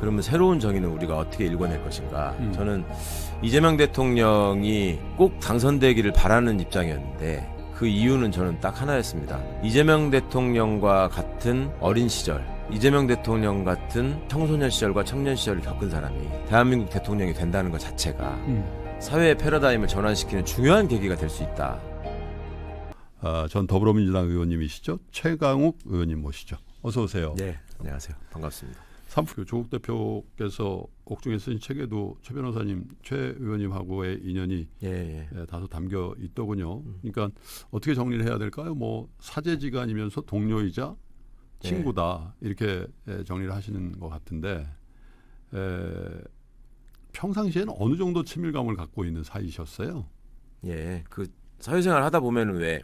그러면 새로운 정의는 우리가 어떻게 읽어낼 것인가. 저는 이재명 대통령이 꼭 당선되기를 바라는 입장이었는데 그 이유는 저는 딱 하나였습니다. 이재명 대통령과 같은 어린 시절, 이재명 대통령 같은 청소년 시절과 청년 시절을 겪은 사람이 대한민국 대통령이 된다는 것 자체가 사회의 패러다임을 전환시키는 중요한 계기가 될 수 있다. 전 더불어민주당 의원님이시죠? 최강욱 의원님 모시죠. 어서 오세요. 네, 안녕하세요. 반갑습니다. 조국 대표께서 옥중에 쓴 책에도 최 변호사님, 최 의원님하고의 인연이 다소 담겨 있더군요. 그러니까 어떻게 정리를 해야 될까요? 뭐 사제지간이면서 동료이자 친구다 이렇게 정리를 하시는 것 같은데 평상시에는 어느 정도 친밀감을 갖고 있는 사이셨어요? 예, 그 사회생활 하다 보면은 왜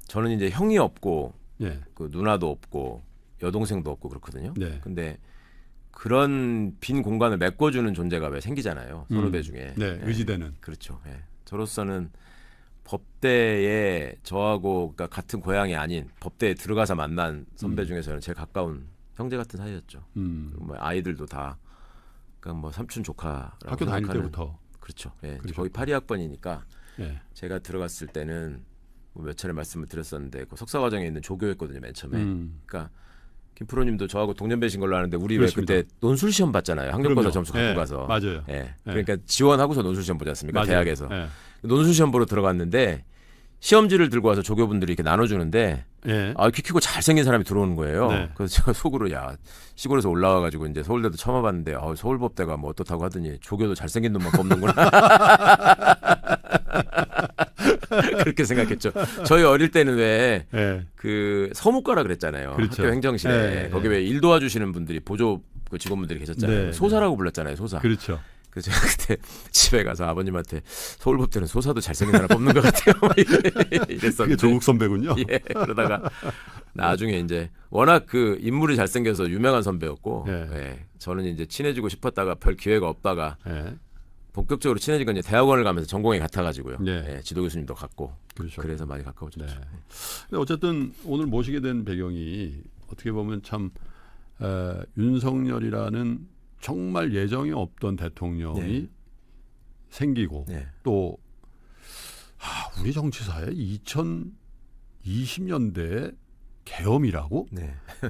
저는 이제 형이 없고 그 누나도 없고 여동생도 없고 그렇거든요. 근데 그런 빈 공간을 메꿔주는 존재가 왜 생기잖아요. 선후배 중에. 의지되는. 그렇죠. 저로서는 법대에 저하고 그러니까 같은 고향이 아닌 법대에 들어가서 만난 선배 중에서는 제일 가까운 형제 같은 사이였죠. 뭐 아이들도 다 그러니까 뭐 삼촌 조카라고 학교 다닐 때부터. 그렇죠. 거의 82학번이니까 제가 들어갔을 때는 뭐 몇 차례 말씀을 드렸었는데 그 석사 과정에 있는 조교였거든요. 맨 처음에. 그러니까 김 프로님도 저하고 동년배신 걸로 아는데 우리 그렇습니다. 왜 그때 논술 시험 봤잖아요. 학력고사 점수 갖고 가서. 맞아요. 그러니까 지원하고서 논술 시험 보지 않습니까? 맞아요. 대학에서. 논술 시험 보러 들어갔는데 시험지를 들고 와서 조교분들이 이렇게 나눠주는데 키 크고 잘생긴 사람이 들어오는 거예요. 그래서 제가 속으로 야 시골에서 올라와가지고 이제 서울대도 처음 와봤는데 서울법대가 뭐 어떻다고 하더니 조교도 잘생긴 놈만 뽑는구나. 그렇게 생각했죠. 저희 어릴 때는 왜 그 서무과라 그랬잖아요. 그렇죠. 학교 행정실에 거기 왜 일 도와주시는 분들이 보조 그 직원분들이 계셨잖아요. 소사라고 불렀잖아요. 소사. 그렇죠. 그래서 제가 그때 집에 가서 아버님한테 서울법대는 소사도 잘생긴 사람 뽑는 것 같아요. 이랬었는데. 그게 조국 선배군요. 그러다가 나중에 이제 워낙 그 인물이 잘생겨서 유명한 선배였고 저는 이제 친해지고 싶었다가 별 기회가 없다가 본격적으로 친해진 건 이제 대학원을 가면서 전공이 같아가지고요. 지도 교수님도 같고 그렇죠. 그래서 많이 가까워졌죠. 근데 어쨌든 오늘 모시게 된 배경이 어떻게 보면 참 윤석열이라는 정말 예정이 없던 대통령이 생기고 또 우리 정치사에 2020년대 계엄이라고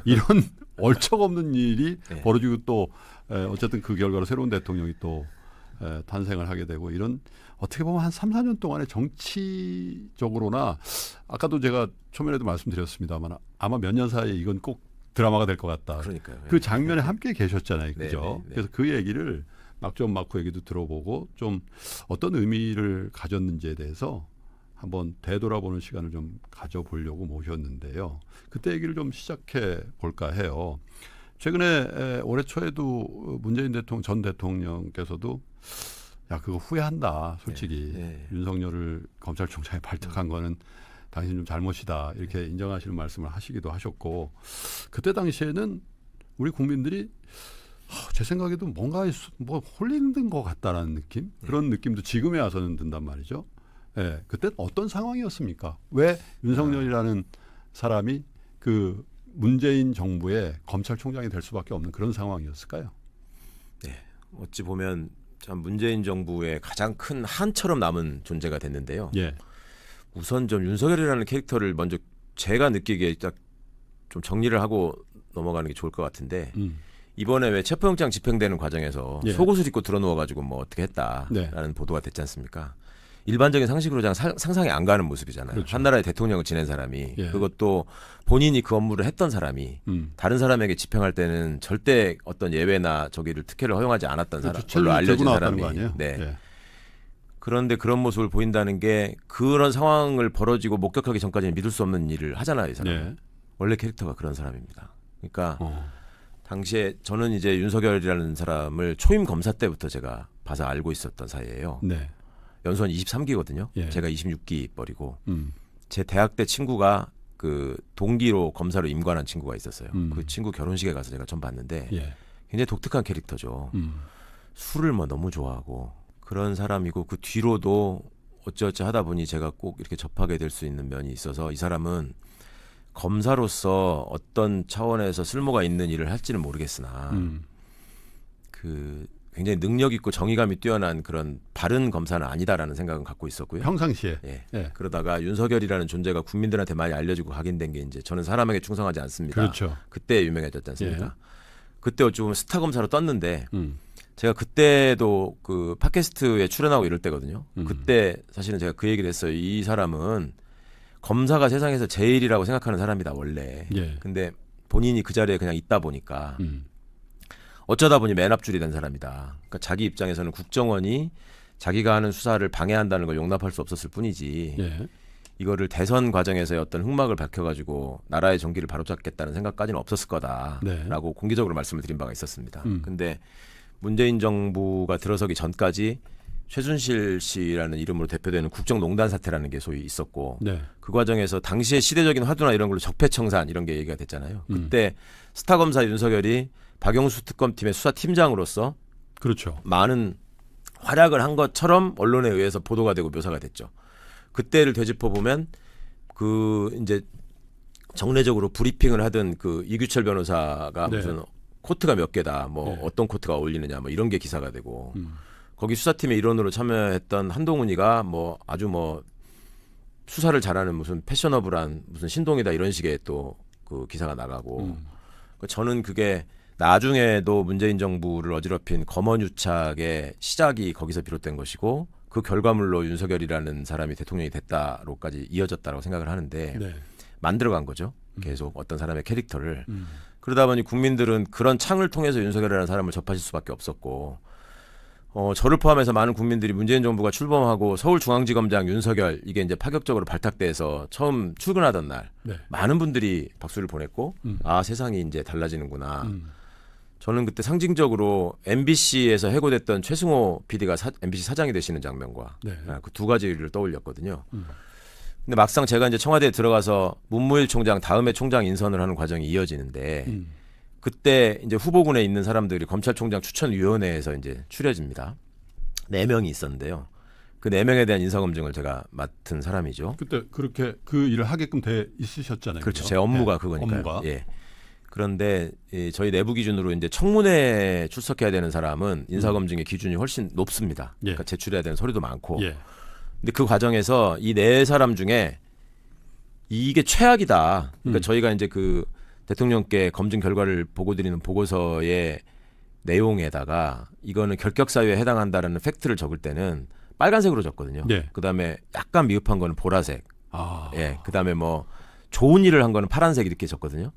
이런 얼척없는 일이 벌어지고 또 어쨌든 그 결과로 새로운 대통령이 또 탄생을 하게 되고 이런 어떻게 보면 한 3, 4년 동안의 정치적으로나 아까도 제가 초면에도 말씀드렸습니다만 아마 몇 년 사이에 이건 꼭 드라마가 될 것 같다. 그러니까요. 그 장면에 함께 계셨잖아요. 그죠? 그래서 그 얘기를 막전 막후 얘기도 들어보고 좀 어떤 의미를 가졌는지에 대해서 한번 되돌아보는 시간을 좀 가져보려고 모셨는데요. 그때 얘기를 좀 시작해 볼까 해요. 최근에 올해 초에도 문재인 전 대통령께서도 그거 후회한다. 솔직히 윤석열을 검찰총장에 발탁한 거는 당신 좀 잘못이다. 이렇게 인정하시는 말씀을 하시기도 하셨고 그때 당시에는 우리 국민들이 제 생각에도 뭔가 홀리는 것 같다라는 느낌? 그런 느낌도 지금에 와서는 든단 말이죠. 그때는 어떤 상황이었습니까? 왜 윤석열이라는 사람이 그 문재인 정부의 검찰총장이 될 수밖에 없는 그런 상황이었을까요? 어찌 보면 참 문재인 정부의 가장 큰 한처럼 남은 존재가 됐는데요. 우선 좀 윤석열이라는 캐릭터를 먼저 제가 느끼기에 딱 좀 정리를 하고 넘어가는 게 좋을 것 같은데 이번에 왜 체포영장 집행되는 과정에서 속옷을 입고 들어누워가지고 뭐 어떻게 했다라는 보도가 됐지 않습니까? 일반적인 상식으로 상상이 안 가는 모습이잖아요. 그렇죠. 한 나라의 대통령을 지낸 사람이 그것도 본인이 그 업무를 했던 사람이 다른 사람에게 집행할 때는 절대 어떤 예외나 저기를 특혜를 허용하지 않았던 사람, 별로 알려진 사람이. 그런데 그런 모습을 보인다는 게 그런 상황을 벌어지고 목격하기 전까지는 믿을 수 없는 일을 하잖아요. 이 사람은. 원래 캐릭터가 그런 사람입니다. 그러니까 당시에 저는 이제 윤석열이라는 사람을 초임 검사 때부터 제가 봐서 알고 있었던 사이예요. 연수원 23기거든요. 제가 26기 뻘이고 제 대학 때 친구가 그 동기로 검사로 임관한 친구가 있었어요. 그 친구 결혼식에 가서 제가 처음 봤는데 굉장히 독특한 캐릭터죠. 술을 뭐 너무 좋아하고 그런 사람이고 그 뒤로도 어찌어찌 하다 보니 제가 꼭 이렇게 접하게 될 수 있는 면이 있어서 이 사람은 검사로서 어떤 차원에서 쓸모가 있는 일을 할지는 모르겠으나 그 굉장히 능력 있고 정의감이 뛰어난 그런 바른 검사는 아니다라는 생각은 갖고 있었고요. 평상시에. 예. 예. 그러다가 윤석열이라는 존재가 국민들한테 많이 알려지고 각인된 게 이제 저는 사람에게 충성하지 않습니다. 그렇죠. 그때 유명해졌지 않습니까? 예. 그때 어찌 보면 스타 검사로 떴는데 제가 그때도 그 팟캐스트에 출연하고 이럴 때거든요. 그때 사실은 제가 그 얘기를 했어요. 이 사람은 검사가 세상에서 제일이라고 생각하는 사람이다 원래. 예. 근데 본인이 그 자리에 그냥 있다 보니까 어쩌다 보니 맨 앞줄이 된 사람이다. 그러니까 자기 입장에서는 국정원이 자기가 하는 수사를 방해한다는 걸 용납할 수 없었을 뿐이지. 예. 이거를 대선 과정에서의 어떤 흑막을 밝혀가지고 나라의 정기를 바로잡겠다는 생각까지는 없었을 거다라고 네. 공개적으로 말씀을 드린 바가 있었습니다. 근데 문재인 정부가 들어서기 전까지 최순실 씨라는 이름으로 대표되는 국정농단 사태라는 게 소위 있었고 네. 그 과정에서 당시의 시대적인 화두나 이런 걸로 적폐청산 이런 게 얘기가 됐잖아요. 그때 스타검사 윤석열이 박영수 특검팀의 수사팀장으로서 그렇죠. 많은 활약을 한 것처럼 언론에 의해서 보도가 되고 묘사가 됐죠. 그때를 되짚어 보면 그 이제 정례적으로 브리핑을 하던 그 이규철 변호사가 네. 무슨 코트가 몇 개다, 뭐 네. 어떤 코트가 어울리느냐, 뭐 이런 게 기사가 되고 거기 수사팀의 일원으로 참여했던 한동훈이가 뭐 아주 뭐 수사를 잘하는 무슨 패셔너블한 무슨 신동이다 이런 식의 또 그 기사가 나가고 저는 그게 나중에도 문재인 정부를 어지럽힌 검언유착의 시작이 거기서 비롯된 것이고 그 결과물로 윤석열이라는 사람이 대통령이 됐다로까지 이어졌다고 생각을 하는데 네. 만들어간 거죠. 계속 어떤 사람의 캐릭터를. 그러다 보니 국민들은 그런 창을 통해서 윤석열이라는 사람을 접하실 수밖에 없었고 저를 포함해서 많은 국민들이 문재인 정부가 출범하고 서울중앙지검장 윤석열 이게 이제 파격적으로 발탁돼서 처음 출근하던 날 네. 많은 분들이 박수를 보냈고 아 세상이 이제 달라지는구나. 저는 그때 상징적으로 MBC에서 해고됐던 최승호 PD가 MBC 사장이 되시는 장면과 네. 그 두 가지를 떠올렸거든요. 근데 막상 제가 이제 청와대에 들어가서 문무일 총장 다음에 총장 인선을 하는 과정이 이어지는데 그때 이제 후보군에 있는 사람들이 검찰총장 추천위원회에서 이제 추려집니다. 4명이 있었는데요. 그 4명에 대한 인사검증을 제가 맡은 사람이죠. 그때 그렇게 그 일을 하게끔 돼 있으셨잖아요. 그렇죠. 제 업무가 네. 그거니까요. 업무가. 예. 그런데 저희 내부 기준으로 이제 청문회에 출석해야 되는 사람은 인사검증의 기준이 훨씬 높습니다. 예. 그러니까 제출해야 되는 서류도 많고. 예. 근데 그 과정에서 이 4사람 중에 이게 최악이다. 그러니까 저희가 이제 그 대통령께 검증 결과를 보고 드리는 보고서의 내용에다가 이거는 결격 사유에 해당한다라는 팩트를 적을 때는 빨간색으로 적거든요. 네. 그다음에 약간 미흡한 거는 보라색. 아. 예. 그다음에 뭐 좋은 일을 한 거는 파란색 이렇게 적거든요.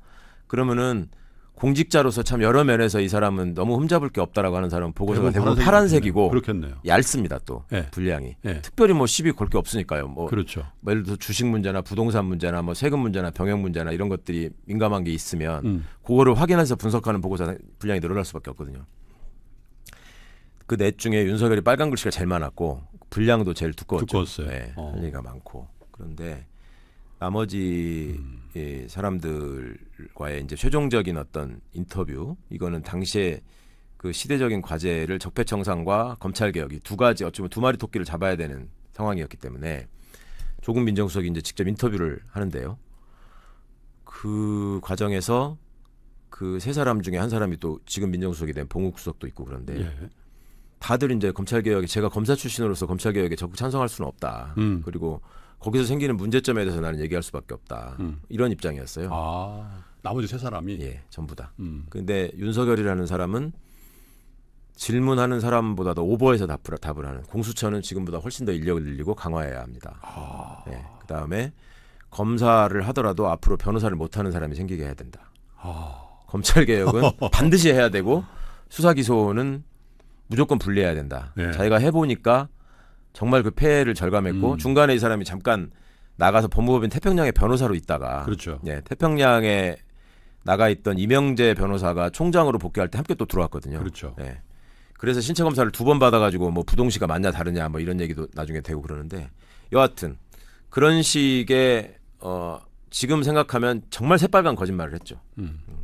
그러면은 공직자로서 참 여러 면에서 이 사람은 너무 흠잡을 게 없다라고 하는 사람은 보고서가 대부분 파란색이고 그렇겠네요. 얇습니다 또 예. 분량이. 예. 특별히 뭐 시비 걸 게 없으니까요. 뭐 그렇죠. 예를 들어 주식 문제나 부동산 문제나 뭐 세금 문제나 병역 문제나 이런 것들이 민감한 게 있으면 그거를 확인해서 분석하는 보고서 분량이 늘어날 수밖에 없거든요. 그 넷 중에 윤석열이 빨간 글씨가 제일 많았고 분량도 제일 두꺼웠죠. 두꺼웠어요. 네, 할 얘기가 많고. 그런데 나머지 이 사람들과의 이제 최종적인 어떤 인터뷰 이거는 당시에 그 시대적인 과제를 적폐청산과 검찰개혁이 두 가지 어쩌면 두 마리 토끼를 잡아야 되는 상황이었기 때문에 조국 민정수석이 이제 직접 인터뷰를 하는데요. 그 과정에서 그 세 사람 중에 한 사람이 또 지금 민정수석이 된 봉욱 수석도 있고 그런데 예. 다들 이제 검찰개혁에 제가 검사 출신으로서 검찰개혁에 적극 찬성할 수는 없다. 그리고 거기서 생기는 문제점에 대해서 나는 얘기할 수밖에 없다. 이런 입장이었어요. 아, 나머지 3사람이 예, 전부 다. 근데 윤석열이라는 사람은 질문하는 사람보다도 오버해서 답을 하는. 공수처는 지금보다 훨씬 더 인력을 늘리고 강화해야 합니다. 예, 그다음에 검사를 하더라도 앞으로 변호사를 못하는 사람이 생기게 해야 된다. 검찰개혁은 반드시 해야 되고 수사기소는 무조건 분리해야 된다. 네. 자기가 해보니까 정말 그 폐해를 절감했고 중간에 이 사람이 잠깐 나가서 법무법인 태평양의 변호사로 있다가 그렇죠. 예, 태평양에 나가 있던 이명재 변호사가 총장으로 복귀할 때 함께 또 들어왔거든요. 그렇죠. 예. 그래서 신체 검사를 2번 받아가지고 뭐 부동시가 맞냐 다르냐 뭐 이런 얘기도 나중에 되고 그러는데 여하튼 그런 식의 지금 생각하면 정말 새빨간 거짓말을 했죠.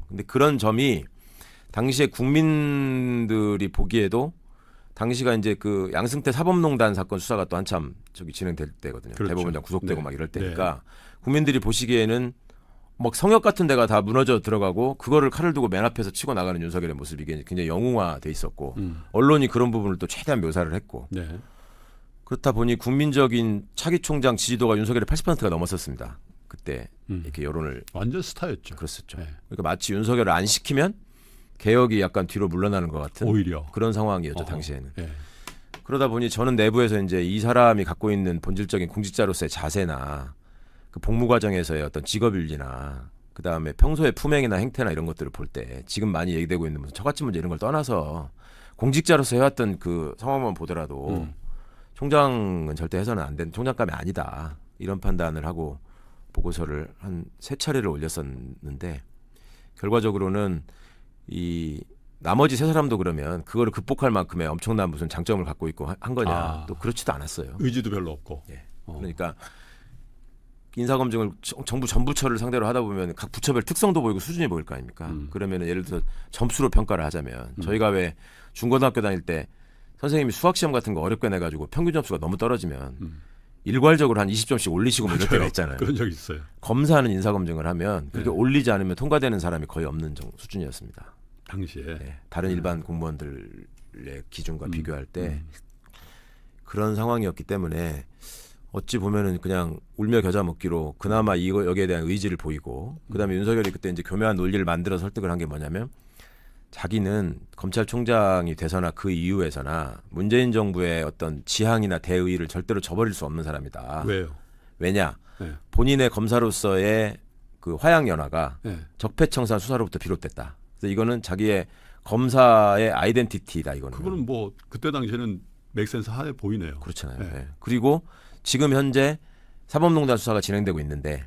근데 그런 점이 당시에 국민들이 보기에도 당시가 이제 그 양승태 사법농단 사건 수사가 또 한참 저기 진행될 때거든요. 그렇죠. 대법원장 구속되고 네. 막 이럴 때니까 국민들이 보시기에는 막 성역 같은 데가 다 무너져 들어가고 그거를 칼을 두고 맨 앞에서 치고 나가는 윤석열의 모습이 굉장히 영웅화돼 있었고 언론이 그런 부분을 또 최대한 묘사를 했고 네. 그렇다 보니 국민적인 차기 총장 지지도가 윤석열의 80%가 넘었었습니다. 그때 이렇게 여론을 완전 스타였죠. 그랬었죠. 네. 그러니까 마치 윤석열을 안 시키면 개혁이 약간 뒤로 물러나는 것 같은 오히려 그런 상황이었죠 당시에는. 네. 그러다 보니 저는 내부에서 이제 이 사람이 갖고 있는 본질적인 공직자로서의 자세나 그 복무 과정에서의 어떤 직업윤리나 그 다음에 평소의 품행이나 행태나 이런 것들을 볼 때 지금 많이 얘기되고 있는 무슨 처갓집 문제 이런 걸 떠나서 공직자로서 해왔던 그 상황만 보더라도 총장은 절대 해서는 안 되는 총장감이 아니다 이런 판단을 하고 보고서를 한 3차례를 올렸었는데 결과적으로는 이 나머지 3사람도 그러면 그거를 극복할 만큼의 엄청난 무슨 장점을 갖고 있고 한 거냐 또 그렇지도 않았어요. 의지도 별로 없고. 예. 그러니까 인사검증을 정부 전부처를 상대로 하다 보면 각 부처별 특성도 보이고 수준이 보일 거 아닙니까? 그러면 예를 들어서 점수로 평가를 하자면 저희가 왜 중고등학교 다닐 때 선생님이 수학시험 같은 거 어렵게 내가지고 평균 점수가 너무 떨어지면 일괄적으로 한 20점씩 올리시고 뭐 이럴 때가 있잖아요. 그런 적 있어요. 검사는 인사검증을 하면 그렇게 네. 올리지 않으면 통과되는 사람이 거의 없는 수준이었습니다. 당시에. 네. 다른 일반 공무원들의 기준과 비교할 때 그런 상황이었기 때문에 어찌 보면은 그냥 울며 겨자 먹기로 그나마 이거 여기에 대한 의지를 보이고 그다음에 윤석열이 그때 이제 교묘한 논리를 만들어 설득을 한 게 뭐냐면 자기는 검찰총장이 돼서나 그 이후에서나 문재인 정부의 어떤 지향이나 대의를 절대로 저버릴 수 없는 사람이다. 왜요? 왜냐? 네. 본인의 검사로서의 그 화양연화가 네. 적폐청산 수사로부터 비롯됐다. 그래서 이거는 자기의 검사의 아이덴티티다. 이거는. 그거는 뭐 그때 당시에는 맥센스 하에 보이네요. 그렇잖아요. 네. 네. 그리고 지금 현재 사법농단 수사가 진행되고 있는데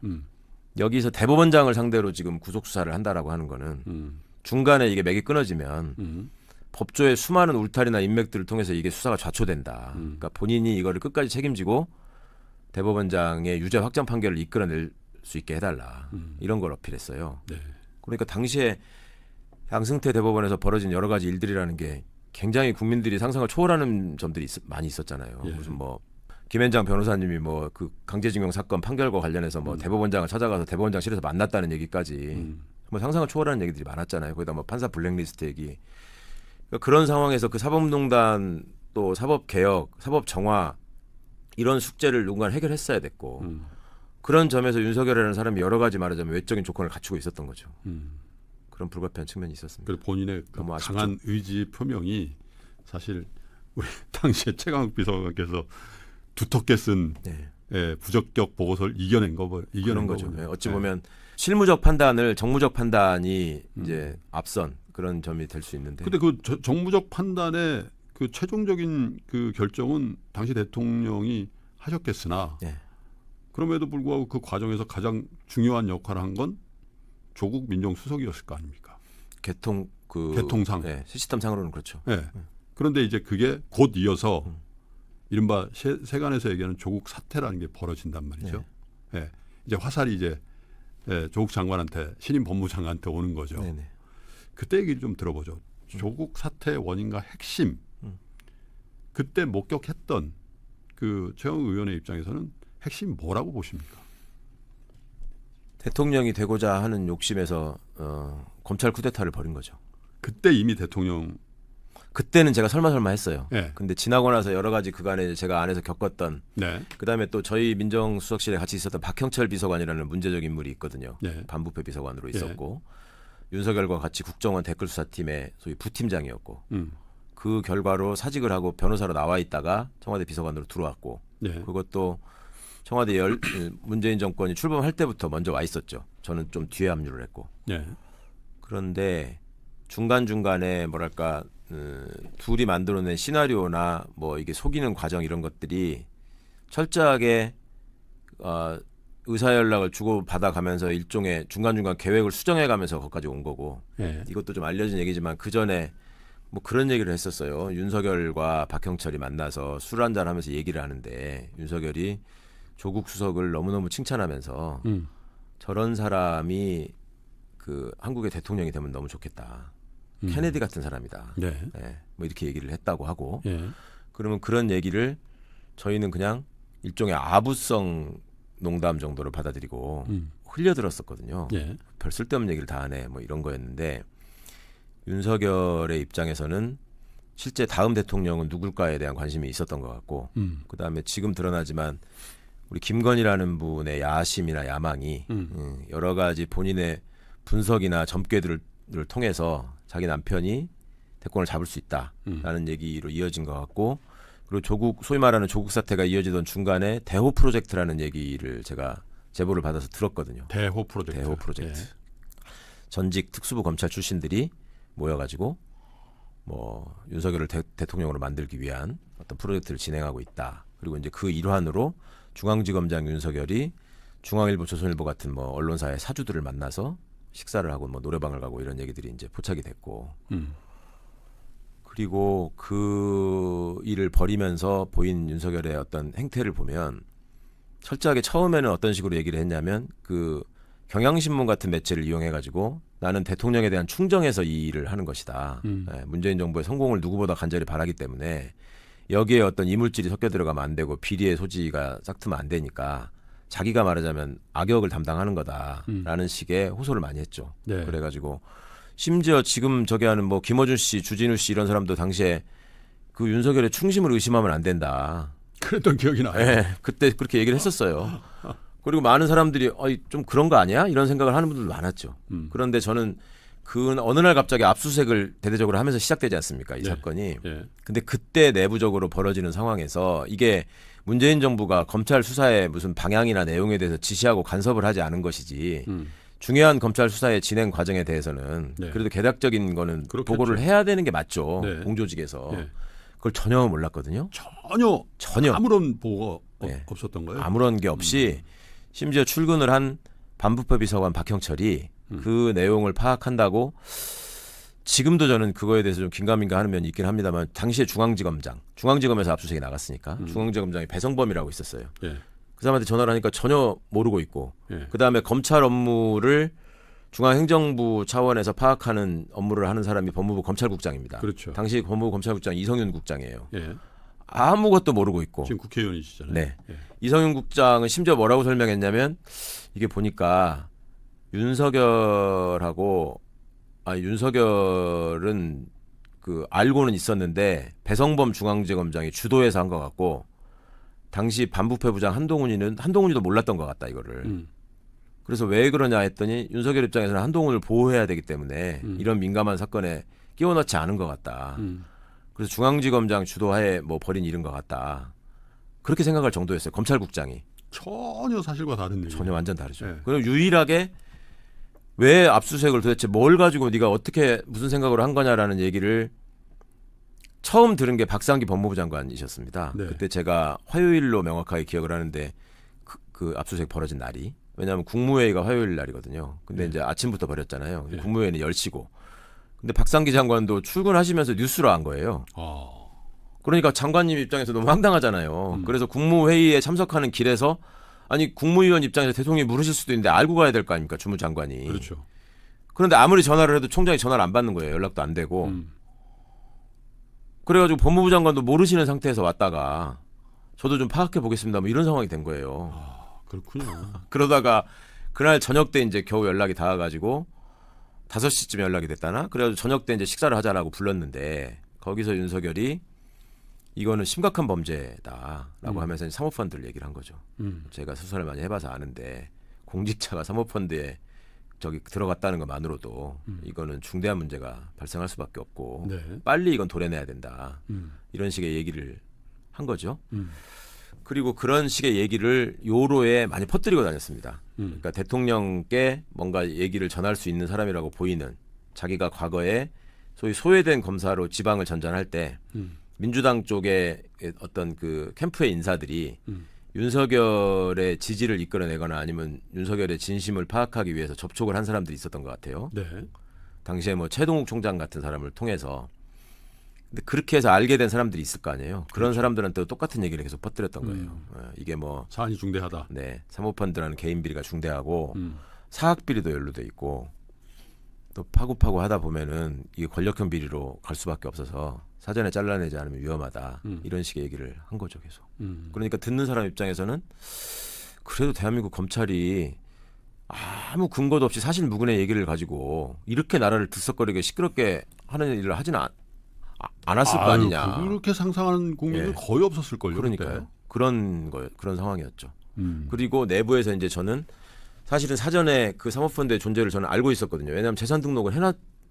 여기서 대법원장을 상대로 지금 구속 수사를 한다라고 하는 거는 중간에 이게 맥이 끊어지면 법조의 수많은 울타리나 인맥들을 통해서 이게 수사가 좌초된다. 그러니까 본인이 이거를 끝까지 책임지고 대법원장의 유죄 확정 판결을 이끌어낼 수 있게 해달라. 이런 걸 어필했어요. 네. 그러니까 당시에 양승태 대법원에서 벌어진 여러 가지 일들이라는 게 굉장히 국민들이 상상을 초월하는 점들이 많이 있었잖아요. 예. 무슨 뭐 김앤장 변호사님이 뭐 그 강제징용 사건 판결과 관련해서 뭐 대법원장을 찾아가서 대법원장실에서 만났다는 얘기까지 뭐 상상을 초월하는 얘기들이 많았잖아요. 거기다 뭐 판사 블랙리스트 얘기. 그러니까 그런 상황에서 그 사법농단 또 사법개혁, 사법정화 이런 숙제를 누군가 해결했어야 됐고 그런 점에서 윤석열이라는 사람이 여러 가지 말하자면 외적인 조건을 갖추고 있었던 거죠. 그런 불가피한 측면이 있었습니다. 그래서 본인의 그 너무 아쉽죠. 강한 의지 표명이 사실 우리 당시에 최강욱 비서관께서 두텁게 쓴 네. 예, 부적격 보고서를 이겨낸 그런 거죠. 거군요. 네, 어찌 예. 보면 실무적 판단을 정무적 판단이 이제 앞선 그런 점이 될 수 있는데. 근데 그 정무적 판단의 그 최종적인 그 결정은 당시 대통령이 하셨겠으나 네. 그럼에도 불구하고 그 과정에서 가장 중요한 역할을 한 건 조국 민정수석이었을 거 아닙니까? 개통상. 네, 시스템상으로는 그렇죠. 네. 그런데 이제 그게 곧 이어서 이른바 세간에서 얘기하는 조국 사태라는 게 벌어진단 말이죠. 네. 네. 이제 화살이 이제 조국 장관한테 신임 법무장관한테 오는 거죠. 네네. 그때 얘기를 좀 들어보죠. 조국 사태의 원인과 핵심. 그때 목격했던 그 최영욱 의원의 입장에서는 핵심이 뭐라고 보십니까? 대통령이 되고자 하는 욕심에서 검찰 쿠데타를 벌인 거죠. 그때 이미 대통령 그때는 제가 설마 했어요. 네. 근데 지나고 나서 여러 가지 그간에 제가 안에서 겪었던 네. 그다음에 또 저희 민정수석실에 같이 있었던 박형철 비서관이라는 문제적 인물이 있거든요. 네. 반부패 비서관으로 있었고 윤석열과 같이 국정원 댓글수사팀의 소위 부팀장이었고 그 결과로 사직을 하고 변호사로 나와 있다가 청와대 비서관으로 들어왔고 네. 그것도 청와대 문재인 정권이 출범할 때부터 먼저 와 있었죠. 저는 좀 뒤에 합류를 했고. 네. 그런데 중간중간에 뭐랄까 둘이 만들어낸 시나리오나 뭐 이게 속이는 과정 이런 것들이 철저하게 의사 연락을 주고 받아가면서 일종의 중간중간 계획을 수정해가면서 거기까지 온 거고 네. 이것도 좀 알려진 얘기지만 그 전에 뭐 그런 얘기를 했었어요. 윤석열과 박형철이 만나서 술 한잔 하면서 얘기를 하는데 윤석열이 조국 수석을 너무너무 칭찬하면서 저런 사람이 그 한국의 대통령이 되면 너무 좋겠다. 케네디 같은 사람이다. 네. 네, 뭐 이렇게 얘기를 했다고 하고 네. 그러면 그런 얘기를 저희는 그냥 일종의 아부성 농담 정도로 받아들이고 흘려들었었거든요. 예. 별 쓸데없는 얘기를 다 하네 뭐 이런 거였는데 윤석열의 입장에서는 실제 다음 대통령은 누굴까에 대한 관심이 있었던 것 같고 그다음에 지금 드러나지만 우리 김건희라는 분의 야심이나 야망이 여러 가지 본인의 분석이나 점괘들을 통해서 자기 남편이 대권을 잡을 수 있다라는 얘기로 이어진 것 같고 그리고 소위 말하는 조국 사태가 이어지던 중간에 대호 프로젝트라는 얘기를 제가 제보를 받아서 들었거든요. 대호 프로젝트. 예. 전직 특수부 검찰 출신들이 모여가지고 뭐 윤석열을 대통령으로 만들기 위한 어떤 프로젝트를 진행하고 있다. 그리고 이제 그 일환으로 중앙지검장 윤석열이 중앙일보, 조선일보 같은 뭐 언론사의 사주들을 만나서 식사를 하고 뭐 노래방을 가고 이런 얘기들이 이제 포착이 됐고. 그리고 그 일을 벌이면서 보인 윤석열의 어떤 행태를 보면 철저하게 처음에는 어떤 식으로 얘기를 했냐면 그 경향신문 같은 매체를 이용해가지고 나는 대통령에 대한 충정에서 이 일을 하는 것이다. 문재인 정부의 성공을 누구보다 간절히 바라기 때문에 여기에 어떤 이물질이 섞여 들어가면 안 되고 비리의 소지가 싹트면 안 되니까 자기가 말하자면 악역을 담당하는 거다라는 식의 호소를 많이 했죠. 네. 그래가지고 심지어 지금 저기 하는 뭐 김어준 씨, 주진우 씨 이런 사람도 당시에 그 윤석열의 충심을 의심하면 안 된다. 그랬던 기억이 나요. 네, 그때 그렇게 얘기를 했었어요. 그리고 많은 사람들이 좀 그런 거 아니야? 이런 생각을 하는 분들도 많았죠. 그런데 저는 그 어느 날 갑자기 압수수색을 대대적으로 하면서 시작되지 않습니까? 이 사건이. 근데 그때 내부적으로 벌어지는 상황에서 이게 문재인 정부가 검찰 수사의 무슨 방향이나 내용에 대해서 지시하고 간섭을 하지 않은 것이지 중요한 검찰 수사의 진행 과정에 대해서는 그래도 개략적인 거는 그렇겠죠. 보고를 해야 되는 게 맞죠. 공조직에서. 그걸 전혀 몰랐거든요. 전혀. 아무런 보고가 없었던 거예요? 아무런 게 없이 심지어 출근을 한 반부패 비서관 박형철이 그 내용을 파악한다고 지금도 저는 그거에 대해서 좀 긴가민가 하는 면이 있긴 합니다만 당시에 중앙지검에서 압수수색이 나갔으니까 중앙지검장이 배성범이라고 있었어요. 그 사람한테 전화를 하니까 전혀 모르고 있고 그다음에 검찰 업무를 중앙행정부 차원에서 파악하는 업무를 하는 사람이 법무부 검찰국장입니다. 그렇죠. 당시 법무부 검찰국장 이성윤 국장이에요. 아무것도 모르고 있고. 지금 국회의원이시잖아요. 네. 이성윤 국장은 심지어 뭐라고 설명했냐면 이게 보니까 윤석열은 그 알고는 있었는데 배성범 중앙지검장이 주도해서 한 것 같고 당시 반부패 부장 한동훈이도 몰랐던 것 같다 이거를. 그래서 왜 그러냐 했더니 윤석열 입장에서는 한동훈을 보호해야 되기 때문에 이런 민감한 사건에 끼워 넣지 않은 것 같다. 그래서 중앙지검장 주도하에 뭐 벌인 일인 것 같다. 그렇게 생각할 정도였어요. 검찰국장이. 전혀 사실과 다른 얘기예요. 전혀 완전 다르죠. 그리고 유일하게 왜 압수수색을 도대체 뭘 가지고 네가 어떻게 무슨 생각으로 한 거냐라는 얘기를 처음 들은 게 박상기 법무부 장관이셨습니다. 그때 제가 화요일로 명확하게 기억을 하는데 그 압수수색 벌어진 날이. 왜냐하면 국무회의가 화요일 날이거든요. 근데 이제 아침부터 벌였잖아요. 국무회의는 10시고. 근데 박상기 장관도 출근하시면서 뉴스로 한 거예요. 그러니까 장관님 입장에서 너무 황당하잖아요. 그래서 국무회의에 참석하는 길에서 아니 국무위원 입장에서 대통령이 물으실 수도 있는데 알고 가야 될 거 아닙니까? 주무장관이. 그렇죠. 그런데 아무리 전화를 해도 총장이 전화를 안 받는 거예요. 연락도 안 되고. 그래가지고 법무부 장관도 모르시는 상태에서 왔다가 저도 좀 파악해 보겠습니다. 뭐 이런 상황이 된 거예요. 그렇군요. 그러다가 그날 저녁 때 이제 겨우 연락이 닿아가지고 5시쯤 연락이 됐다나? 그래가지고 저녁 때 이제 식사를 하자라고 불렀는데 거기서 윤석열이 이거는 심각한 범죄다라고 하면서 사모펀드를 얘기를 한 거죠. 제가 수사를 많이 해봐서 아는데 공직자가 사모펀드에 저기 들어갔다는 것만으로도 이거는 중대한 문제가 발생할 수밖에 없고 빨리 이건 도려내야 된다. 이런 식의 얘기를 한 거죠. 그리고 그런 식의 얘기를 요로에 많이 퍼뜨리고 다녔습니다. 그러니까 대통령께 뭔가 얘기를 전할 수 있는 사람이라고 보이는 자기가 과거에 소위 소외된 검사로 지방을 전전할 때 민주당 쪽에 어떤 그 캠프의 인사들이 윤석열의 지지를 이끌어내거나 아니면 윤석열의 진심을 파악하기 위해서 접촉을 한 사람들이 있었던 것 같아요. 당시에 뭐 최동욱 총장 같은 사람을 통해서. 근데 그렇게 해서 알게 된 사람들이 있을 거 아니에요. 그런 사람들한테 똑같은 얘기를 계속 퍼뜨렸던 거예요. 이게 뭐 사안이 중대하다. 네, 사모펀드라는 개인 비리가 중대하고 사학 비리도 연루돼 있고 또 파고파고 하다 보면은 이게 권력형 비리로 갈 수밖에 없어서 사전에 잘라내지 않으면 위험하다. 이런 식의 얘기를 한 거죠, 계속. 그러니까 듣는 사람 입장에서는 그래도 대한민국 검찰이 아무 근거도 없이 사실 무근의 얘기를 가지고 이렇게 나라를 들썩거리게 시끄럽게 하는 일을 하지는 않았을 거 아니냐. 그렇게 상상하는 국민은 예. 거의 없었을걸요. 그러니까요. 그런 상황이었죠. 그리고 내부에서 이제 저는 사실은 사전에 그 사모펀드의 존재를 저는 알고 있었거든요. 왜냐하면 재산 등록을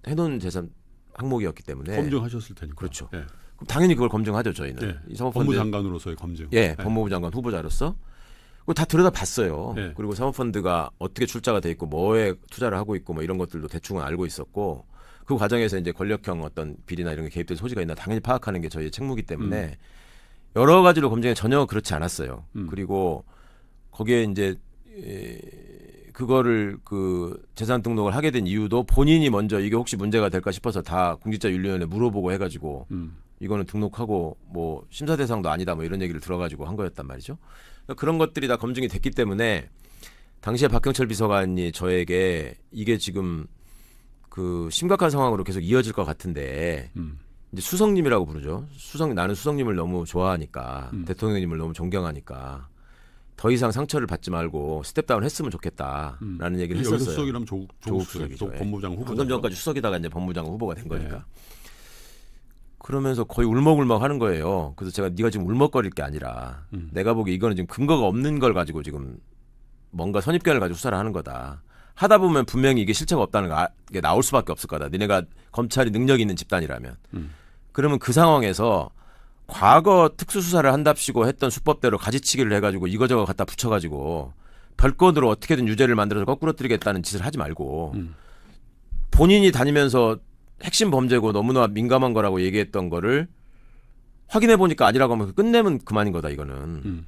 해놓은 재산 항목이었기 때문에. 검증하셨을 테니까. 그렇죠. 예. 그럼 당연히 그걸 검증하죠, 저희는. 예. 이 사모펀드 법무장관으로서의 검증. 예, 예. 법무부 장관 후보자로서 그거 다 들여다봤어요. 예. 그리고 사모펀드가 어떻게 출자가 돼 있고 뭐에 투자를 하고 있고 뭐 이런 것들도 대충은 알고 있었고 그 과정에서 이제 권력형 어떤 비리나 이런 게 개입될 소지가 있나 당연히 파악하는 게 저희의 책무이기 때문에 여러 가지로 검증에 전혀 그렇지 않았어요. 그리고 거기에 이제 그거를 그 재산 등록을 하게 된 이유도 본인이 먼저 이게 혹시 문제가 될까 싶어서 다 공직자윤리위원회에 물어보고 해가지고 이거는 등록하고 뭐 심사 대상도 아니다 뭐 이런 얘기를 들어가지고 한 거였단 말이죠. 그러니까 그런 것들이 다 검증이 됐기 때문에 당시에 박경철 비서관이 저에게 이게 지금 그 심각한 상황으로 계속 이어질 것 같은데 이제 수석님이라고 부르죠. 나는 수석님을 너무 좋아하니까 대통령님을 너무 존경하니까 더 이상 상처를 받지 말고 스텝다운 했으면 좋겠다라는 얘기를 했었어요. 여기서 수석이라면 조국 수석이죠. 법무장 후보. 방금 전까지 수석이다가 이제 법무장관 후보가 된 거니까. 네. 그러면서 거의 울먹울먹 하는 거예요. 그래서 제가 네가 지금 울먹거릴 게 아니라 내가 보기에 이거는 지금 근거가 없는 걸 가지고 지금 뭔가 선입견을 가지고 수사를 하는 거다. 하다 보면 분명히 이게 실체가 없다는 게 나올 수밖에 없을 거다. 니네가 검찰이 능력이 있는 집단이라면. 그러면 그 상황에서 과거 특수수사를 한답시고 했던 수법대로 가지치기를 해가지고 이거저거 갖다 붙여가지고 별건으로 어떻게든 유죄를 만들어서 거꾸로 뜨리겠다는 짓을 하지 말고 본인이 다니면서 핵심 범죄고 너무나 민감한 거라고 얘기했던 거를 확인해 보니까 아니라고 하면 끝내면 그만인 거다 이거는.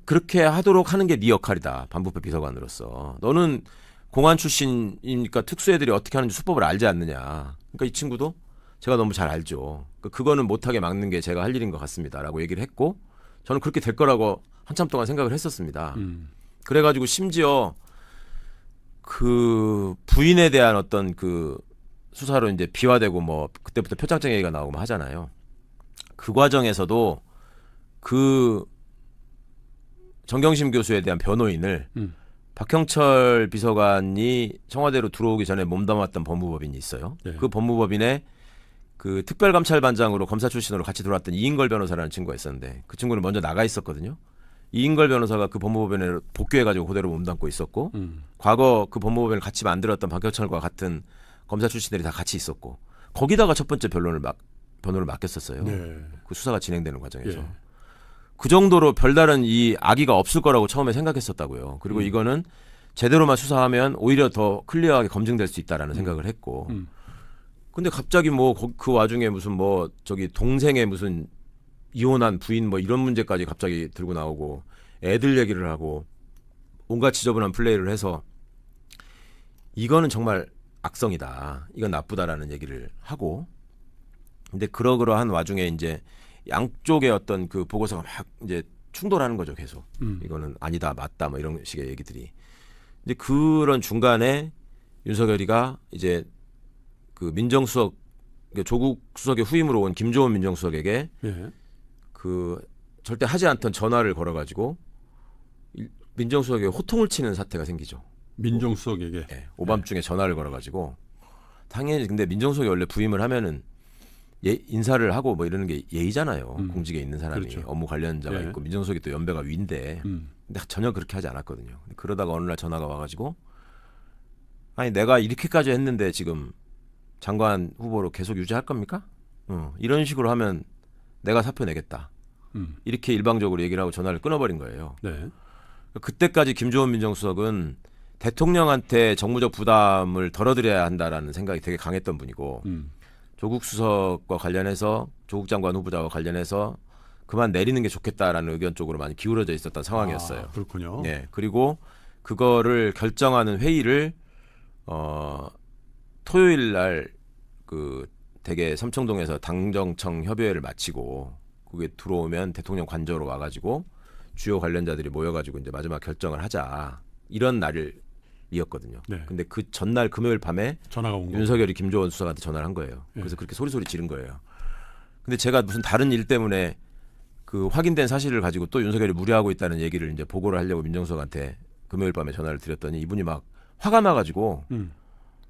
그렇게 하도록 하는 게 네 역할이다. 반부패 비서관으로서. 너는 공안 출신이니까 특수애들이 어떻게 하는지 수법을 알지 않느냐. 그러니까 이 친구도 제가 너무 잘 알죠. 그거는 못하게 막는 게 제가 할 일인 것 같습니다라고 얘기를 했고 저는 그렇게 될 거라고 한참 동안 생각을 했었습니다. 그래가지고 심지어 그 부인에 대한 어떤 그 수사로 이제 비화되고 뭐 그때부터 표창장 얘기가 나오고 뭐 하잖아요. 그 과정에서도 그 정경심 교수에 대한 변호인을 박형철 비서관이 청와대로 들어오기 전에 몸담았던 법무법인이 있어요. 네. 그 법무법인에 그 특별감찰반장으로 검사 출신으로 같이 들어왔던 이인걸 변호사라는 친구가 있었는데 그 친구는 먼저 나가 있었거든요. 이인걸 변호사가 그 법무법인에 복귀해가지고 그대로 몸담고 있었고 과거 그 법무법인을 같이 만들었던 박형철과 같은 검사 출신들이 다 같이 있었고 거기다가 첫 번째 변호를 맡겼었어요. 네. 그 수사가 진행되는 과정에서. 네. 그 정도로 별다른 이 악의가 없을 거라고 처음에 생각했었다고요. 그리고 이거는 제대로만 수사하면 오히려 더 클리어하게 검증될 수 있다라는 생각을 했고. 근데 갑자기 뭐 그 와중에 무슨 뭐 저기 동생의 무슨 이혼한 부인 뭐 이런 문제까지 갑자기 들고 나오고 애들 얘기를 하고 온갖 지저분한 플레이를 해서 이거는 정말 악성이다. 이건 나쁘다라는 얘기를 하고. 근데 그러한 와중에 이제 양쪽의 어떤 그 보고서가 막 이제 충돌하는 거죠, 계속. 이거는 아니다, 맞다, 뭐 이런 식의 얘기들이. 이제 그런 중간에 윤석열이가 이제 그 민정수석, 조국 수석의 후임으로 온 김조원 민정수석에게 예. 그 절대 하지 않던 전화를 걸어가지고 민정수석에게 호통을 치는 사태가 생기죠. 민정수석에게? 네, 오밤중에 전화를 걸어가지고. 당연히 근데 민정수석이 원래 부임을 하면은 인사를 하고 뭐 이러는 게 예의잖아요. 공직에 있는 사람이 그렇죠. 업무 관련자가 있고 민정수석이 또 연배가 위인데 근데 전혀 그렇게 하지 않았거든요. 그러다가 어느 날 전화가 와가지고 아니 내가 이렇게까지 했는데 지금 장관 후보로 계속 유지할 겁니까? 이런 식으로 하면 내가 사표 내겠다. 이렇게 일방적으로 얘기를 하고 전화를 끊어버린 거예요. 네. 그때까지 김조원 민정수석은 대통령한테 정무적 부담을 덜어드려야 한다라는 생각이 되게 강했던 분이고 조국 수석과 관련해서 조국 장관 후보자와 관련해서 그만 내리는 게 좋겠다라는 의견 쪽으로 많이 기울어져 있었던 상황이었어요. 아, 그렇군요. 네, 그리고 그거를 결정하는 회의를 토요일 날 그 대개 삼청동에서 당정청 협의회를 마치고 그게 들어오면 대통령 관저로 와가지고 주요 관련자들이 모여가지고 이제 마지막 결정을 하자 이런 날이었거든요. 네. 근데 그 전날 금요일 밤에 전화가 온 윤석열이 김조원 수석한테 전화를 한 거예요. 그래서 그렇게 소리소리 지른 거예요. 근데 제가 무슨 다른 일 때문에 그 확인된 사실을 가지고 또 윤석열이 무리하고 있다는 얘기를 이제 보고를 하려고 민정수석한테 금요일 밤에 전화를 드렸더니 이분이 막 화가 나가지고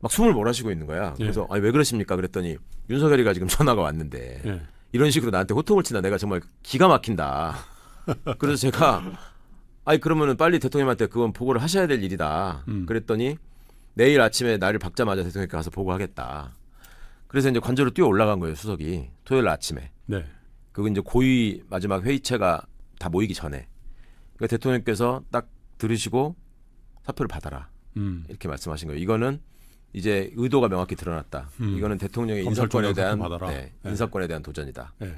막 숨을 몰아쉬고 있는 거야. 그래서 아니, 왜 그러십니까? 그랬더니 윤석열이가 지금 전화가 왔는데 이런 식으로 나한테 호통을 친다. 내가 정말 기가 막힌다. 그래서 제가 아니 그러면은 빨리 대통령한테 그건 보고를 하셔야 될 일이다. 그랬더니 내일 아침에 나를 박자마자 대통령께 가서 보고하겠다. 그래서 이제 관저로 뛰어 올라간 거예요, 수석이. 토요일 아침에. 네. 그거 이제 고위 마지막 회의체가 다 모이기 전에. 그러니까 대통령께서 딱 들으시고 사표를 받아라. 이렇게 말씀하신 거예요. 이거는 이제 의도가 명확히 드러났다. 이거는 대통령의 인사권에 대한 인사권에 대한 도전이다. 네.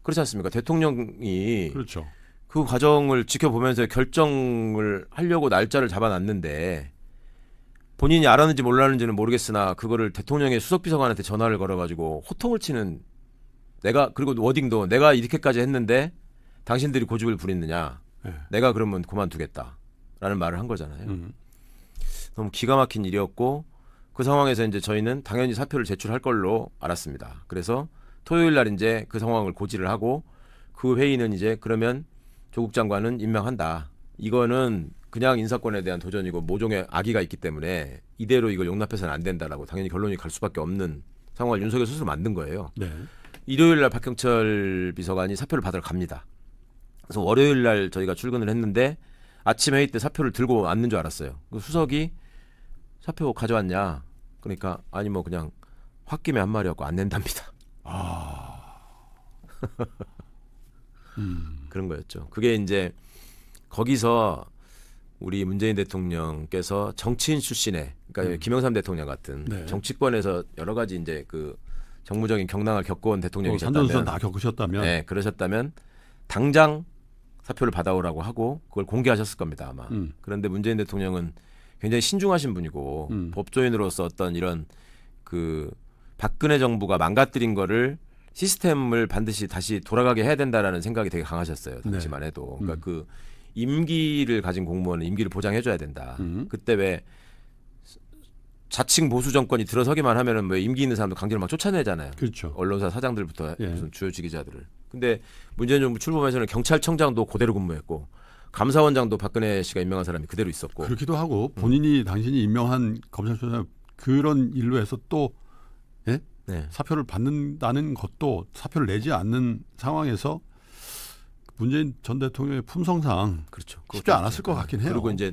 그렇지 않습니까? 대통령이 그렇죠. 그 과정을 지켜보면서 결정을 하려고 날짜를 잡아놨는데 본인이 알았는지 몰랐는지는 모르겠으나 그거를 대통령의 수석비서관한테 전화를 걸어가지고 호통을 치는 내가 그리고 워딩도 내가 이렇게까지 했는데 당신들이 고집을 부리느냐. 내가 그러면 그만두겠다라는 말을 한 거잖아요. 너무 기가 막힌 일이었고 그 상황에서 이제 저희는 당연히 사표를 제출할 걸로 알았습니다. 그래서 토요일 날 이제 그 상황을 고지를 하고 그 회의는 이제 그러면 조국 장관은 임명한다. 이거는 그냥 인사권에 대한 도전이고 모종의 악의가 있기 때문에 이대로 이걸 용납해서는 안 된다라고 당연히 결론이 갈 수밖에 없는 상황을 윤석열 스스로 만든 거예요. 네. 일요일 날 박형철 비서관이 사표를 받으러 갑니다. 그래서 월요일 날 저희가 출근을 했는데 아침 회의 때 사표를 들고 왔는 줄 알았어요. 그 수석이 사표 가져왔냐? 그러니까 아니 뭐 그냥 홧김에 한 말이었고 안 낸답니다. 그런 거였죠. 그게 이제 거기서 우리 문재인 대통령께서 정치인 출신의 그러니까 김영삼 대통령 같은 정치권에서 여러 가지 이제 그 정무적인 경랑을 겪어온 대통령이셨다면 산전수전 다 겪으셨다면 네, 그러셨다면 당장 사표를 받아오라고 하고 그걸 공개하셨을 겁니다 아마. 그런데 문재인 대통령은 굉장히 신중하신 분이고 법조인으로서 어떤 이런 그 박근혜 정부가 망가뜨린 거를 시스템을 반드시 다시 돌아가게 해야 된다라는 생각이 되게 강하셨어요. 당시만 해도. 그러니까 그 임기를 가진 공무원은 임기를 보장해줘야 된다. 그때 왜 자칭 보수 정권이 들어서기만 하면은 왜 임기 있는 사람도 강제로 막 쫓아내잖아요. 그렇죠. 언론사 사장들부터 무슨 주요 지기자들을. 근데 문재인 정부 출범해서는 경찰청장도 그대로 근무했고 감사원장도 박근혜 씨가 임명한 사람이 그대로 있었고. 그렇기도 하고 본인이 당신이 임명한 검찰총장 그런 일로 해서 또 사표를 받는다는 것도 사표를 내지 않는 상황에서 문재인 전 대통령의 품성상 그렇죠. 쉽지 않았을 것 같긴 해요. 그리고 이제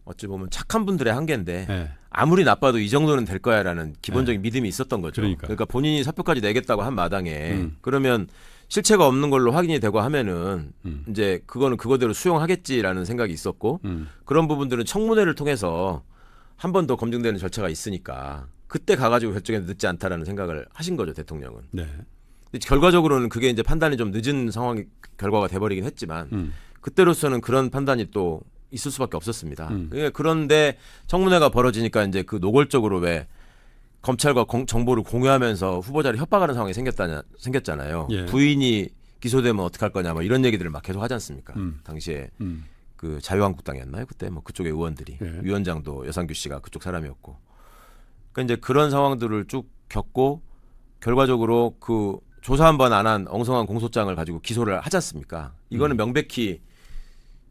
어찌 보면 착한 분들의 한계인데 아무리 나빠도 이 정도는 될 거야라는 기본적인 믿음이 있었던 거죠. 그러니까 본인이 사표까지 내겠다고 한 마당에 그러면 실체가 없는 걸로 확인이 되고 하면은 이제 그거는 그거대로 수용하겠지라는 생각이 있었고 그런 부분들은 청문회를 통해서 한 번 더 검증되는 절차가 있으니까 그때 가가지고 결정이 늦지 않다라는 생각을 하신 거죠 대통령은. 근데 결과적으로는 그게 이제 판단이 좀 늦은 상황 결과가 돼버리긴 했지만 그때로서는 그런 판단이 또 있을 수밖에 없었습니다. 그런데 청문회가 벌어지니까 이제 그 노골적으로 왜 검찰과 정보를 공유하면서 후보자를 협박하는 상황이 생겼잖아요. 부인이 기소되면 어떡할 거냐 뭐 이런 얘기들을 막 계속 하지 않습니까? 당시에 그 자유한국당이었나요? 그때 뭐 그쪽의 의원들이 위원장도 여상규 씨가 그쪽 사람이었고. 그러니까 이제 그런 상황들을 쭉 겪고 결과적으로 그 조사 한 번 안 한 엉성한 공소장을 가지고 기소를 하지 않습니까? 이거는 명백히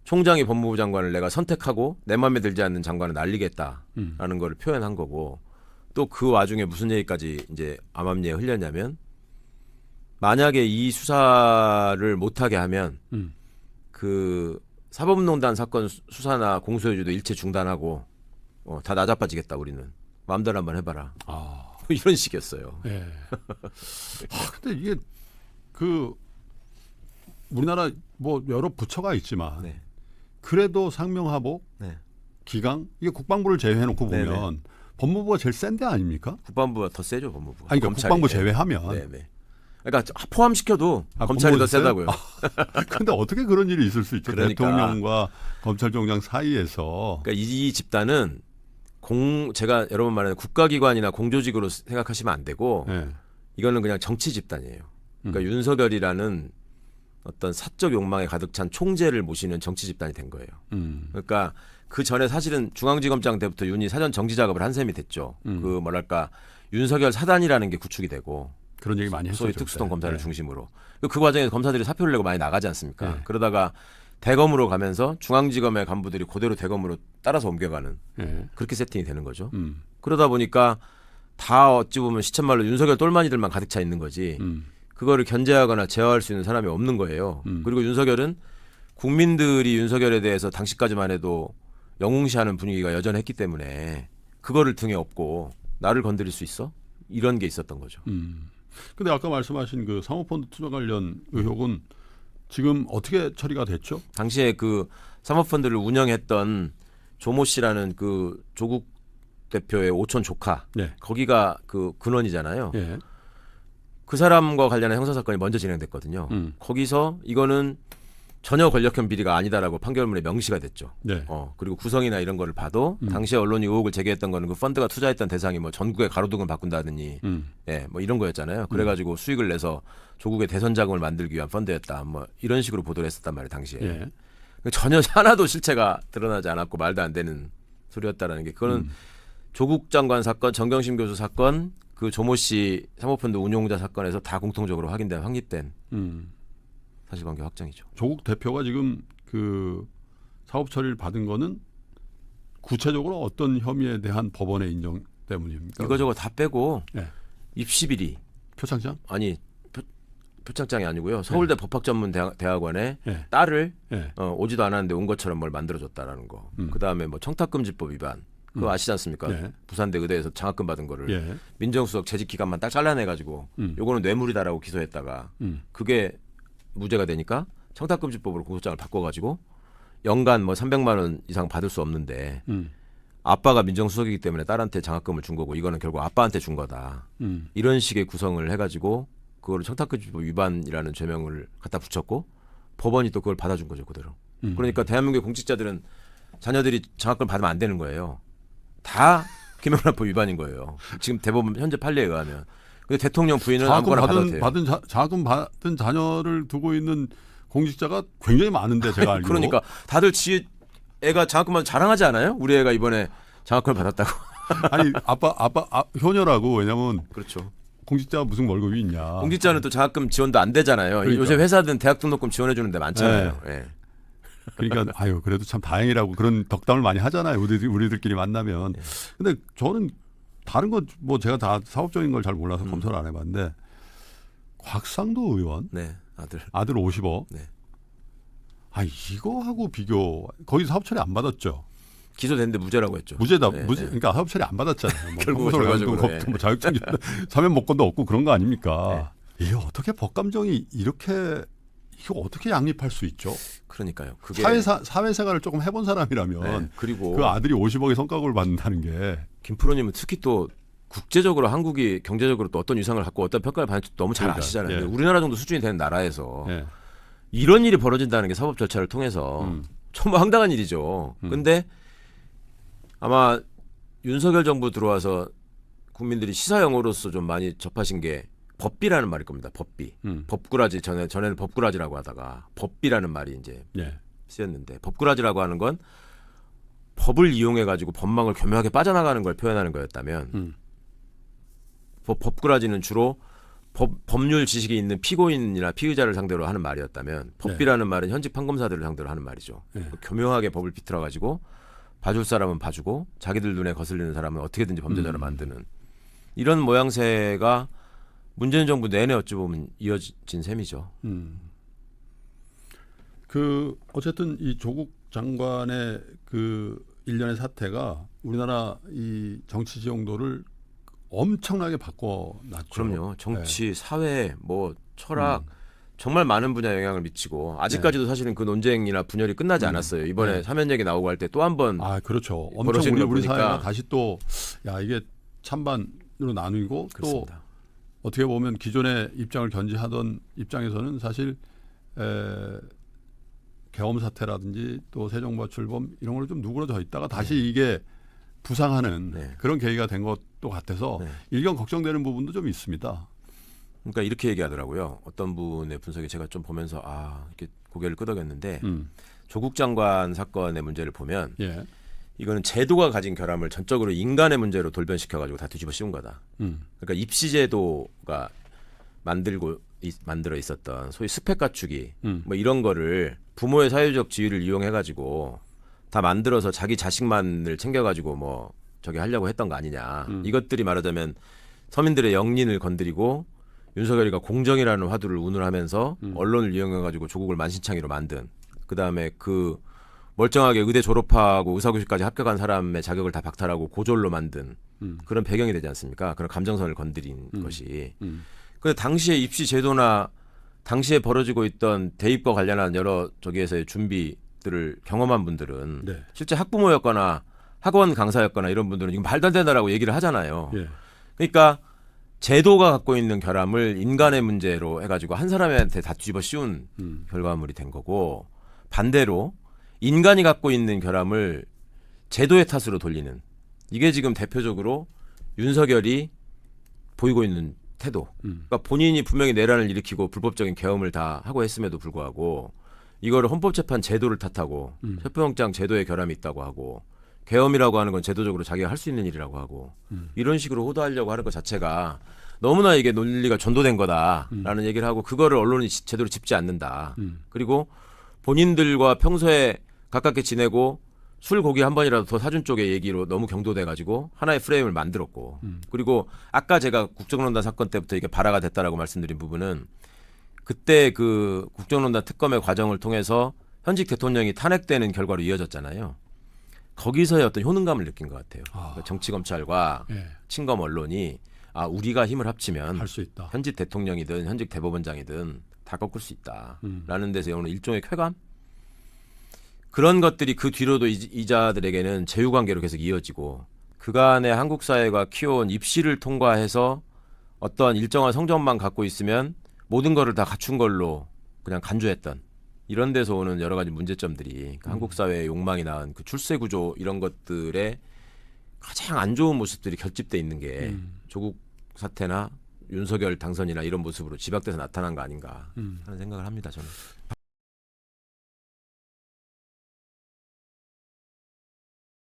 총장이 법무부 장관을 내가 선택하고 내 마음에 들지 않는 장관을 날리겠다라는 걸 표현한 거고 또 그 와중에 무슨 얘기까지 이제 암암리에 흘렸냐면 만약에 이 수사를 못하게 하면 그 사법농단 사건 수사나 공소유지도 일체 중단하고 다 나자빠지겠다 우리는 마음대로 한번 해봐라. 이런 식이었어요. 근데 이게 그 우리나라 뭐 여러 부처가 있지만 그래도 상명하복, 기강 이게 국방부를 제외해놓고 보면 법무부가 제일 센 데 아닙니까? 국방부가 더 세죠 법무부가. 아니, 그러니까 국방부 제외하면. 그러니까 포함시켜도 검찰이 더 세다고요. 그런데 어떻게 그런 일이 있을 수 있죠? 그러니까, 대통령과 검찰총장 사이에서. 그러니까 이 집단은 제가 여러 번 말하는 국가기관이나 공조직으로 생각하시면 안 되고 이거는 그냥 정치 집단이에요. 그러니까 윤석열이라는 어떤 사적 욕망에 가득 찬 총재를 모시는 정치 집단이 된 거예요. 그러니까 그 전에 사실은 중앙지검장 때부터 윤이 사전 정지 작업을 한 셈이 됐죠. 그 뭐랄까 윤석열 사단이라는 게 구축이 되고 그런 얘기 많이 했었죠. 소위 특수통 검사를 중심으로 그 과정에서 검사들이 사표를 내고 많이 나가지 않습니까? 그러다가 대검으로 가면서 중앙지검의 간부들이 그대로 대검으로 따라서 옮겨가는 예. 그렇게 세팅이 되는 거죠. 그러다 보니까 다 어찌 보면 시쳇말로 윤석열 똘마니들만 가득 차 있는 거지. 그거를 견제하거나 제어할 수 있는 사람이 없는 거예요. 그리고 윤석열은 국민들이 윤석열에 대해서 당시까지만 해도 영웅시하는 분위기가 여전했기 때문에 그거를 등에 업고 나를 건드릴 수 있어? 이런 게 있었던 거죠. 근데 아까 말씀하신 그 사모펀드 투자 관련 의혹은 지금 어떻게 처리가 됐죠? 당시에 그 사모펀드를 운영했던 조모 씨라는 그 조국 대표의 오촌 조카, 네. 거기가 그 근원이잖아요. 예. 그 사람과 관련한 형사 사건이 먼저 진행됐거든요. 거기서 이거는 전혀 권력형 비리가 아니다라고 판결문에 명시가 됐죠. 네. 그리고 구성이나 이런 거를 봐도 당시에 언론이 의혹을 제기했던 거는 그 펀드가 투자했던 대상이 뭐 전국에 가로등을 바꾼다더니 예, 뭐 이런 거였잖아요. 그래가지고 수익을 내서 조국의 대선 자금을 만들기 위한 펀드였다. 뭐 이런 식으로 보도를 했었단 말이에요, 당시에. 예. 전혀 하나도 실체가 드러나지 않았고 말도 안 되는 소리였다라는 게 그거는 조국 장관 사건, 정경심 교수 사건, 그 조모 씨 사모펀드 운용자 사건에서 다 공통적으로 확립된 사실관계 확정이죠. 조국 대표가 지금 그 사업 처리를 받은 거는 구체적으로 어떤 혐의에 대한 법원의 인정 때문입니까? 이거저거 다 빼고 예. 입시비리 표창장? 아니 표창장이 아니고요. 서울대 법학전문대학원에 예. 딸을 예. 오지도 않았는데 온 것처럼 뭘 만들어줬다라는 거. 그다음에 뭐 청탁금지법 위반. 그거 아시지 않습니까? 예. 부산대 의대에서 장학금 받은 거를 예. 민정수석 재직 기간만 딱 잘라내가지고 요거는 뇌물이다라고 기소했다가 그게 무죄가 되니까 청탁금지법으로 공소장을 바꿔가지고 연간 뭐 300만 원 이상 받을 수 없는데 아빠가 민정수석이기 때문에 딸한테 장학금을 준 거고 이거는 결국 아빠한테 준 거다. 이런 식의 구성을 해가지고 그거를 청탁금지법 위반이라는 죄명을 갖다 붙였고 법원이 또 그걸 받아준 거죠 그대로. 그러니까 대한민국의 공직자들은 자녀들이 장학금을 받으면 안 되는 거예요. 다 김영란법 위반인 거예요. 지금 대법원 현재 판례에 의하면. 근데 대통령 부인은 아무거나 받아도 돼요. 장학금 받은 자녀를 두고 있는 공직자가 굉장히 많은데 제가 알기로. 그러니까 다들 애가 장학금만 자랑하지 않아요? 우리 애가 이번에 장학금을 받았다고. 아니 아빠 효녀라고. 왜냐면 그렇죠. 공직자가 무슨 월급이 있냐. 공직자는 또 장학금 지원도 안 되잖아요. 그러니까. 요새 회사든 대학 등록금 지원해 주는 데 많잖아요. 네. 예. 그러니까 그래도 참 다행이라고 그런 덕담을 많이 하잖아요. 우리들끼리 만나면. 근데 저는 다른 건 뭐 제가 다 사업적인 걸 잘 몰라서 검토를 안 해봤는데 곽상도 의원 네, 아들 50억. 네. 이거하고 비교 거기 사업 처리 안 받았죠. 기소됐는데 무죄라고 했죠. 무죄다. 네, 무죄. 네. 그러니까 사업 처리 안 받았잖아요. 뭐 결국 결과적으로 뭐 자격증 사면 목권도 없고 그런 거 아닙니까? 이게 어떻게 법감정이 이렇게 이거 어떻게 양립할 수 있죠? 그러니까요. 그게 사회생활을 조금 해본 사람이라면 네, 그리고 그 아들이 50억의 성과급을 받는다는 게 김프로님은 특히 또 국제적으로 한국이 경제적으로 또 어떤 위상을 갖고 어떤 평가를 받는지 너무 잘 그러니까, 아시잖아요. 예. 우리나라 정도 수준이 되는 나라에서 예. 이런 일이 벌어진다는 게 사법 절차를 통해서 정말 황당한 일이죠. 근데 아마 윤석열 정부 들어와서 국민들이 시사 영어로서 좀 많이 접하신 게 법비라는 말일 겁니다. 법비. 법꾸라지 전에는 법꾸라지라고 하다가 법비라는 말이 이제 예. 쓰였는데 법꾸라지라고 하는 건 법을 이용해 가지고 법망을 교묘하게 빠져나가는 걸 표현하는 거였다면 법꾸라지는 주로 법률 지식이 있는 피고인이나 피의자를 상대로 하는 말이었다면 법비라는 말은 현직 판검사들을 상대로 하는 말이죠. 교묘하게 법을 비틀어 가지고 봐줄 사람은 봐주고 자기들 눈에 거슬리는 사람은 어떻게든지 범죄자로 만드는 이런 모양새가 문재인 정부 내내 어찌 보면 이어진 셈이죠. 어쨌든 이 조국 장관의 그 일련의 사태가 우리나라 이 정치 지형도를 엄청나게 바꿔놨죠. 그럼요. 정치, 사회, 뭐 철학 정말 많은 분야에 영향을 미치고 아직까지도 사실은 그 논쟁이나 분열이 끝나지 않았어요. 이번에 사면 얘기 나오고 할 때 또 한 번 그렇죠. 엄청 우리 사회가 다시 또 이게 찬반으로 나누고 그렇습니다. 또 어떻게 보면 기존의 입장을 견지하던 입장에서는 사실 계엄 사태라든지 또 새 정부와 출범 이런 걸로 좀 누그러져 있다가 다시 이게 부상하는 그런 계기가 된 것도 같아서 일견 걱정되는 부분도 좀 있습니다. 그러니까 이렇게 얘기하더라고요. 어떤 분의 분석에 제가 좀 보면서 이렇게 고개를 끄덕였는데 조국 장관 사건의 문제를 보면 이거는 제도가 가진 결함을 전적으로 인간의 문제로 돌변시켜가지고 다 뒤집어 씌운 거다. 그러니까 입시제도가 만들고 만들어 있었던 소위 스펙 갖추기 뭐 이런 거를 부모의 사회적 지위를 이용해 가지고 다 만들어서 자기 자식만을 챙겨 가지고 뭐 저기 하려고 했던 거 아니냐. 이것들이 말하자면 서민들의 영린을 건드리고 윤석열이가 공정이라는 화두를 운운하면서 언론을 이용해 가지고 조국을 만신창이로 만든, 그다음에 그 멀쩡하게 의대 졸업하고 의사고시까지 합격한 사람의 자격을 다 박탈하고 고졸로 만든 그런 배경이 되지 않습니까? 그런 감정선을 건드린 것이. 근데 당시의 입시 제도나 당시에 벌어지고 있던 대입과 관련한 여러 저기에서의 준비들을 경험한 분들은 네. 실제 학부모였거나 학원 강사였거나 이런 분들은 이건 말도 안 된다라고 얘기를 하잖아요. 예. 그러니까 제도가 갖고 있는 결함을 인간의 문제로 해가지고 한 사람한테 다 뒤집어 씌운 결과물이 된 거고, 반대로 인간이 갖고 있는 결함을 제도의 탓으로 돌리는, 이게 지금 대표적으로 윤석열이 보이고 있는 태도. 그러니까 본인이 분명히 내란을 일으키고 불법적인 계엄을 다 하고 했음에도 불구하고 이거를 헌법재판 제도를 탓하고 체포영장 제도에 결함이 있다고 하고 계엄이라고 하는 건 제도적으로 자기가 할 수 있는 일이라고 하고 이런 식으로 호도하려고 하는 것 자체가 너무나 이게 논리가 전도된 거다라는 얘기를 하고, 그거를 언론이 제대로 짚지 않는다. 그리고 본인들과 평소에 가깝게 지내고 술 고기 한 번이라도 더 사준 쪽의 얘기로 너무 경도돼가지고 하나의 프레임을 만들었고, 그리고 아까 제가 국정농단 사건 때부터 이게 발화가 됐다라고 말씀드린 부분은 그때 그 국정농단 특검의 과정을 통해서 현직 대통령이 탄핵되는 결과로 이어졌잖아요. 거기서의 어떤 효능감을 느낀 것 같아요. 그러니까 정치검찰과 예. 친검 언론이 우리가 힘을 합치면 할 수 있다. 현직 대통령이든 현직 대법원장이든 다 꺾을 수 있다라는 데서 오는 일종의 쾌감? 그런 것들이 그 뒤로도 이자들에게는 제휴관계로 계속 이어지고, 그간의 한국 사회가 키워온 입시를 통과해서 어떠한 일정한 성적만 갖고 있으면 모든 거를 다 갖춘 걸로 그냥 간주했던 이런 데서 오는 여러 가지 문제점들이 한국 사회의 욕망이 낳은 그 출세 구조 이런 것들의 가장 안 좋은 모습들이 결집돼 있는 게 조국 사태나 윤석열 당선이나 이런 모습으로 집약돼서 나타난 거 아닌가 하는 생각을 합니다, 저는.